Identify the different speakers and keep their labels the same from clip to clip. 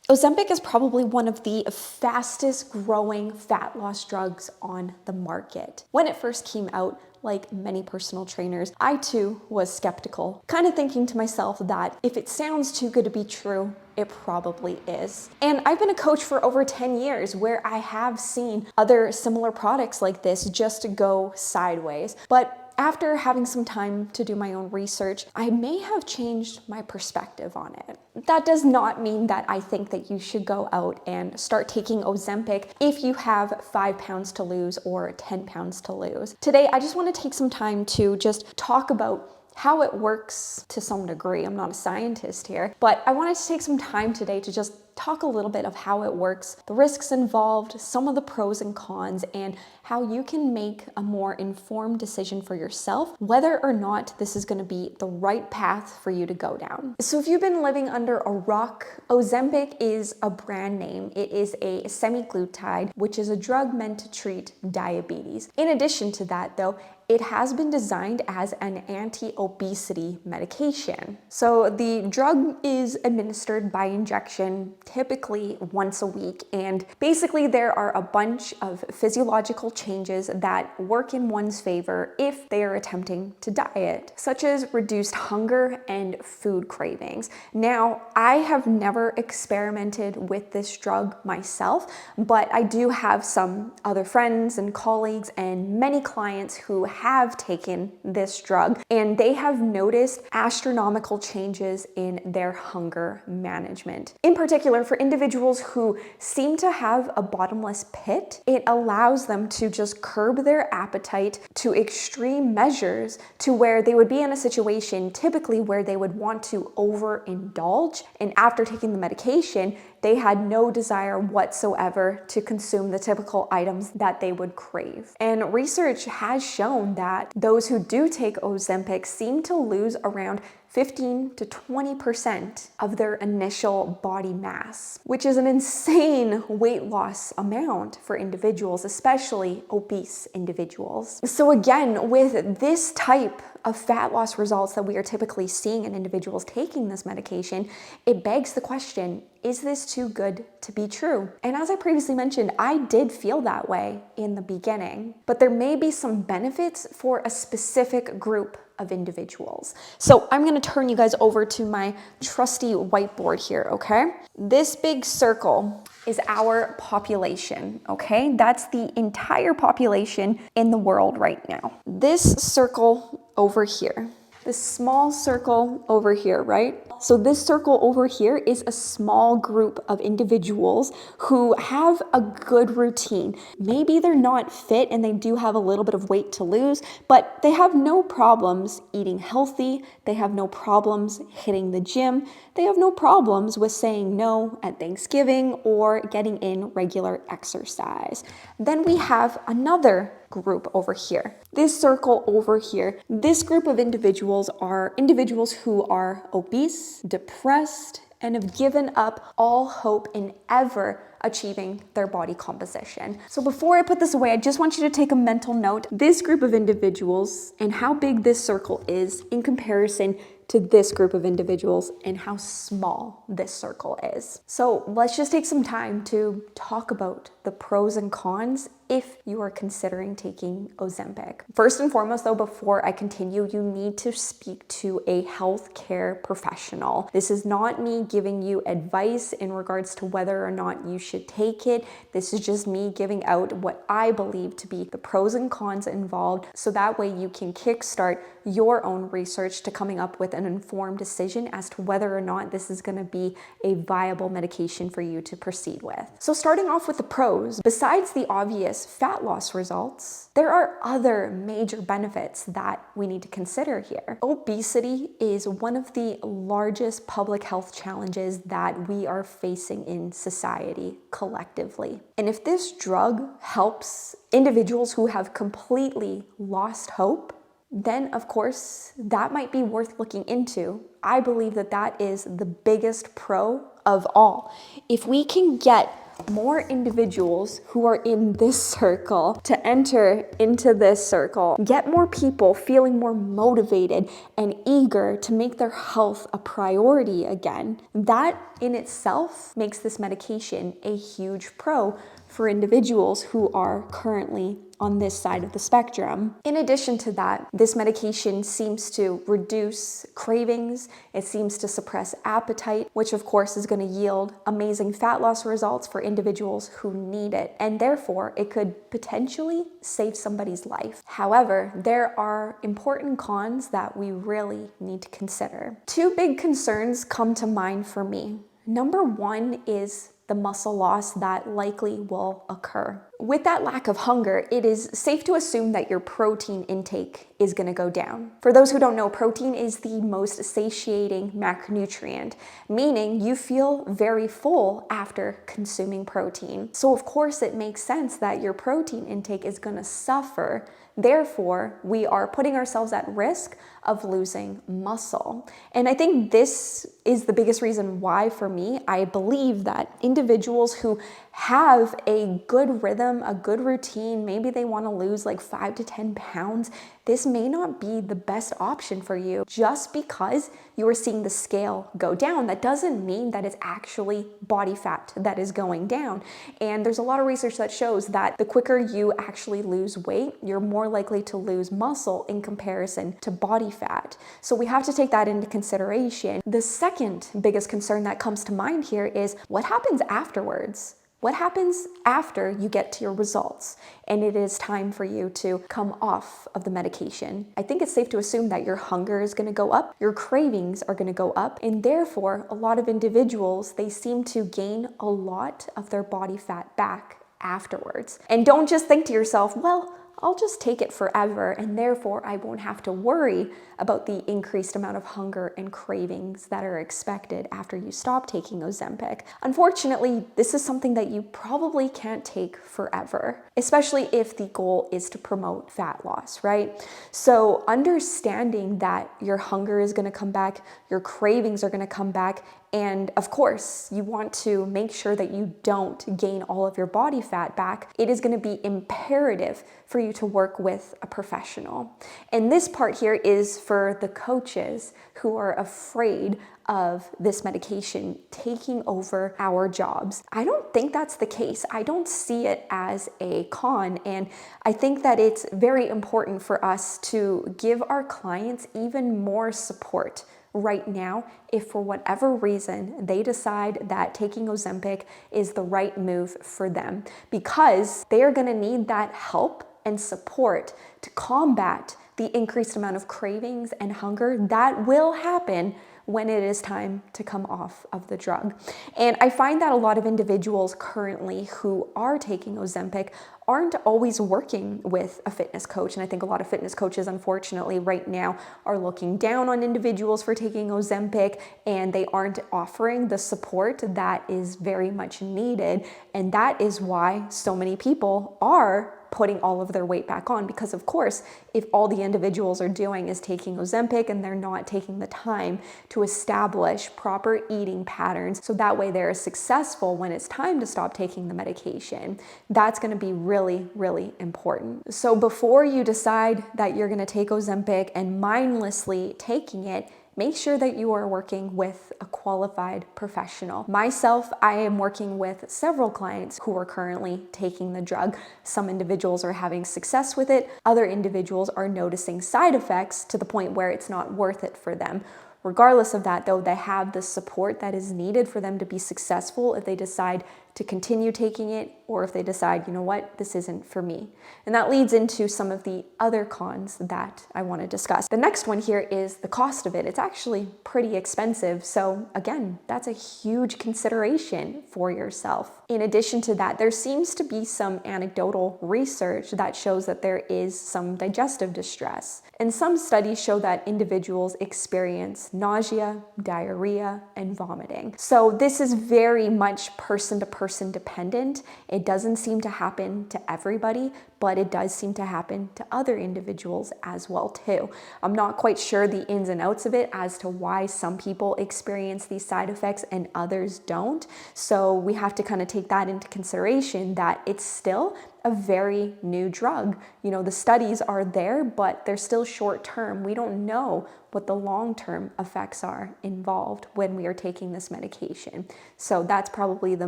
Speaker 1: Ozempic is probably one of the fastest growing fat loss drugs on the market. When it first came out, like many personal trainers, I too was skeptical, kind of thinking to myself that if it sounds too good to be true, it probably is. And I've been a coach for over 10 years where I have seen other similar products like this just go sideways. But after having some time to do my own research, I may have changed my perspective on it. That does not mean that I think that you should go out and start taking Ozempic if you have 5 pounds to lose or 10 pounds to lose. Today, I just want to take some time to just talk about how it works to some degree. I'm not a scientist here, but I wanted to take some time today to just talk a little bit of how it works, the risks involved, some of the pros and cons, and how you can make a more informed decision for yourself, whether or not this is going to be the right path for you to go down. So if you've been living under a rock, Ozempic is a brand name. It is a semaglutide, which is a drug meant to treat diabetes. In addition to that, though, it has been designed as an anti-obesity medication. So the drug is administered by injection, typically once a week, and basically there are a bunch of physiological changes that work in one's favor if they are attempting to diet, such as reduced hunger and food cravings. Now, I have never experimented with this drug myself, but I do have some other friends and colleagues and many clients who have taken this drug, and they have noticed astronomical changes in their hunger management. In particular, for individuals who seem to have a bottomless pit, it allows them to just curb their appetite to extreme measures to where they would be in a situation typically where they would want to overindulge, and after taking the medication, they had no desire whatsoever to consume the typical items that they would crave. And research has shown that those who do take Ozempic seem to lose around 15 to 20% of their initial body mass, which is an insane weight loss amount for individuals, especially obese individuals. So again, with this type of fat loss results that we are typically seeing in individuals taking this medication, it begs the question, is this too good to be true? And as I previously mentioned, I did feel that way in the beginning, but there may be some benefits for a specific group of individuals. So I'm gonna turn you guys over to my trusty whiteboard here, okay? This big circle is our population, okay? That's the entire population in the world right now. This circle over here, this small circle over here, right? So this circle over here is a small group of individuals who have a good routine. Maybe they're not fit and they do have a little bit of weight to lose, but they have no problems eating healthy. They have no problems hitting the gym. They have no problems with saying no at Thanksgiving or getting in regular exercise. Then we have another group over here. This circle over here, this group of individuals are individuals who are obese, depressed, and have given up all hope in ever achieving their body composition. So before I put this away, I just want you to take a mental note. This group of individuals and how big this circle is in comparison to this group of individuals and how small this circle is. So let's just take some time to talk about the pros and cons if you are considering taking Ozempic. First and foremost though, before I continue, you need to speak to a healthcare professional. This is not me giving you advice in regards to whether or not you should take it. This is just me giving out what I believe to be the pros and cons involved, so that way you can kickstart your own research to coming up with an informed decision as to whether or not this is going to be a viable medication for you to proceed with. So starting off with the pros, besides the obvious fat loss results, there are other major benefits that we need to consider here. Obesity is one of the largest public health challenges that we are facing in society collectively. And if this drug helps individuals who have completely lost hope, then of course that might be worth looking into. I believe that that is the biggest pro of all. If we can get more individuals who are in this circle to enter into this circle, get more people feeling more motivated and eager to make their health a priority again. That in itself makes this medication a huge pro for individuals who are currently on this side of the spectrum. In addition to that, this medication seems to reduce cravings, it seems to suppress appetite, which of course is going to yield amazing fat loss results for individuals who need it, and therefore it could potentially save somebody's life. However, there are important cons that we really need to consider. Two big concerns come to mind for me. Number one is the muscle loss that likely will occur. With that lack of hunger, it is safe to assume that your protein intake is going to go down. For those who don't know, protein is the most satiating macronutrient, meaning you feel very full after consuming protein. So of course it makes sense that your protein intake is going to suffer. Therefore, we are putting ourselves at risk of losing muscle. And I think this is the biggest reason why, for me, I believe that individuals who have a good rhythm, a good routine, maybe they want to lose like 5 to 10 pounds, this may not be the best option for you. Just because you are seeing the scale go down, that doesn't mean that it's actually body fat that is going down. And there's a lot of research that shows that the quicker you actually lose weight, you're more likely to lose muscle in comparison to body fat. So we have to take that into consideration. The second biggest concern that comes to mind here is what happens afterwards? What happens after you get to your results and it is time for you to come off of the medication? I think it's safe to assume that your hunger is going to go up, your cravings are going to go up, and therefore a lot of individuals, they seem to gain a lot of their body fat back afterwards. And don't just think to yourself, well, I'll just take it forever and therefore I won't have to worry about the increased amount of hunger and cravings that are expected after you stop taking Ozempic. Unfortunately, this is something that you probably can't take forever, especially if the goal is to promote fat loss, right? So understanding that your hunger is going to come back, your cravings are going to come back, and of course, you want to make sure that you don't gain all of your body fat back. It is going to be imperative for you to work with a professional. And this part here is for the coaches who are afraid of this medication taking over our jobs. I don't think that's the case. I don't see it as a con, and I think that it's very important for us to give our clients even more support right now if for whatever reason they decide that taking Ozempic is the right move for them, because they are going to need that help and support to combat the increased amount of cravings and hunger that will happen when it is time to come off of the drug. And I find that a lot of individuals currently who are taking Ozempic aren't always working with a fitness coach. And I think a lot of fitness coaches, unfortunately, right now are looking down on individuals for taking Ozempic, and they aren't offering the support that is very much needed. And that is why so many people are putting all of their weight back on, because of course, if all the individuals are doing is taking Ozempic and they're not taking the time to establish proper eating patterns so that way they're successful when it's time to stop taking the medication, that's going to be really, really important. So before you decide that you're going to take Ozempic and mindlessly taking it, make sure that you are working with a qualified professional. Myself, I am working with several clients who are currently taking the drug. Some individuals are having success with it. Other individuals are noticing side effects to the point where it's not worth it for them. Regardless of that, though, they have the support that is needed for them to be successful if they decide to continue taking it, or if they decide, you know what, this isn't for me. And that leads into some of the other cons that I want to discuss. The next one here is the cost of it. It's actually pretty expensive. So again, that's a huge consideration for yourself. In addition to that, there seems to be some anecdotal research that shows that there is some digestive distress. And some studies show that individuals experience nausea, diarrhea, and vomiting. So this is very much person to person dependent. It doesn't seem to happen to everybody, but it does seem to happen to other individuals as well too. I'm not quite sure the ins and outs of it as to why some people experience these side effects and others don't. So we have to kind of take that into consideration, that it's still a very new drug. You know, the studies are there, but they're still short term. We don't know what the long-term effects are involved when we are taking this medication. So that's probably the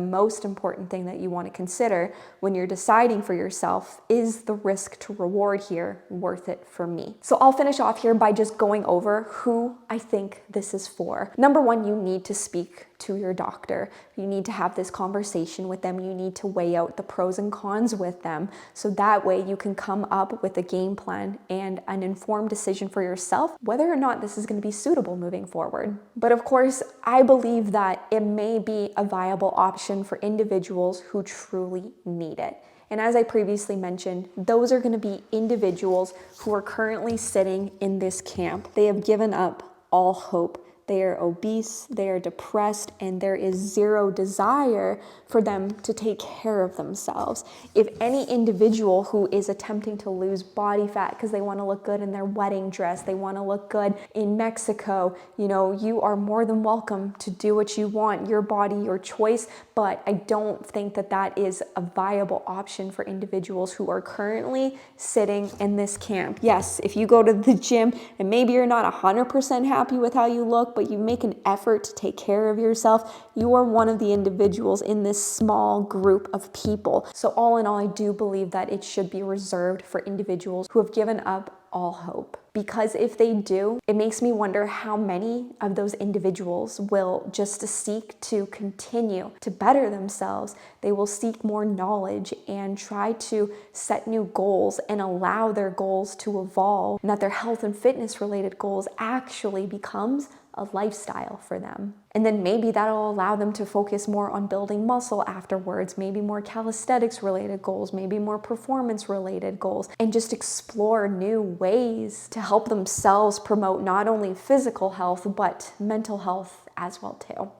Speaker 1: most important thing that you want to consider when you're deciding for yourself, is the risk to reward here worth it for me? So I'll finish off here by just going over who I think this is for. Number one, you need to speak to your doctor. You need to have this conversation with them. You need to weigh out the pros and cons with them. So that way you can come up with a game plan and an informed decision for yourself, whether or not this is going to be suitable moving forward. But of course, I believe that it may be a viable option for individuals who truly need it. And as I previously mentioned, those are going to be individuals who are currently sitting in this camp. They have given up all hope. They are obese, they are depressed, and there is zero desire for them to take care of themselves. If any individual who is attempting to lose body fat because they want to look good in their wedding dress, they want to look good in Mexico, you know, you are more than welcome to do what you want, your body, your choice. But I don't think that that is a viable option for individuals who are currently sitting in this camp. Yes, if you go to the gym and maybe you're not 100% happy with how you look, but you make an effort to take care of yourself, you are one of the individuals in this small group of people. So all in all, I do believe that it should be reserved for individuals who have given up all hope. Because if they do, it makes me wonder how many of those individuals will just seek to continue to better themselves. They will seek more knowledge and try to set new goals and allow their goals to evolve, and that their health and fitness related goals actually becomes a lifestyle for them. And then maybe that'll allow them to focus more on building muscle afterwards, maybe more calisthenics related goals, maybe more performance related goals, and just explore new ways to help themselves promote not only physical health, but mental health as well too.